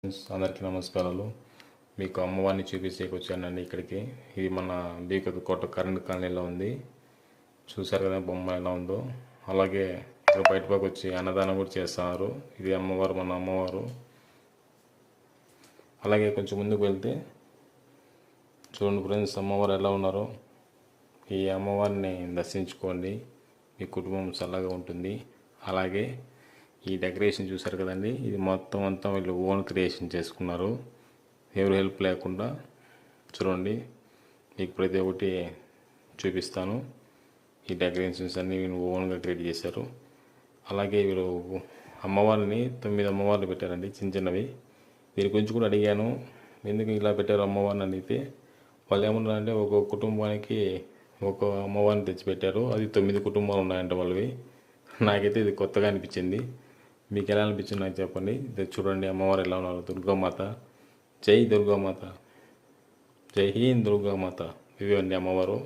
అందరికీ నమస్కారాలు. మీకు అమ్మవారిని చూపించేకి వచ్చానండి ఇక్కడికి. ఇది మన బీకత్ కోట కరెంట్ కాలనీలో ఉంది. చూసారు కదా బొమ్మ ఎలా ఉందో. అలాగే ఇక్కడ బయట పక్క వచ్చి అన్నదానం కూడా చేస్తున్నారు. ఇది అమ్మవారు, మన అమ్మవారు. అలాగే కొంచెం ముందుకు వెళ్తే చూడండి ఫ్రెండ్స్, అమ్మవారు ఎలా ఉన్నారో. ఈ అమ్మవారిని దర్శించుకోండి, మీ కుటుంబం చల్లగా ఉంటుంది. అలాగే ఈ డెకరేషన్ చూసారు కదండి, ఇది మొత్తం అంతా వీళ్ళు ఓన్ క్రియేషన్ చేసుకున్నారు, ఎవరు హెల్ప్ లేకుండా. చూడండి, మీకు ప్రతి ఒక్కటి చూపిస్తాను. ఈ డెకరేషన్స్ అన్నీ వీళ్ళు ఓన్గా క్రియేట్ చేశారు. అలాగే వీళ్ళు అమ్మవారిని 9 అమ్మవారిని పెట్టారండి, చిన్న చిన్నవి. దీని గురించి కూడా అడిగాను, ఎందుకు ఇలా పెట్టారు అమ్మవారిని అడిగితే వాళ్ళు ఏమన్నారంటే ఒక్కొక్క కుటుంబానికి ఒక అమ్మవారిని తెచ్చిపెట్టారు, అది 9 కుటుంబాలు ఉన్నాయంట వాళ్ళవి. నాకైతే ఇది కొత్తగా అనిపించింది. మీకు ఎలా అనిపించింది నాకు చెప్పండి. ఇది చూడండి అమ్మవారు ఎలా ఉన్నారు. దుర్గామాత, జై దుర్గామాత, జై హింద్ దుర్గామాత. ఇవి అండి అమ్మవారు.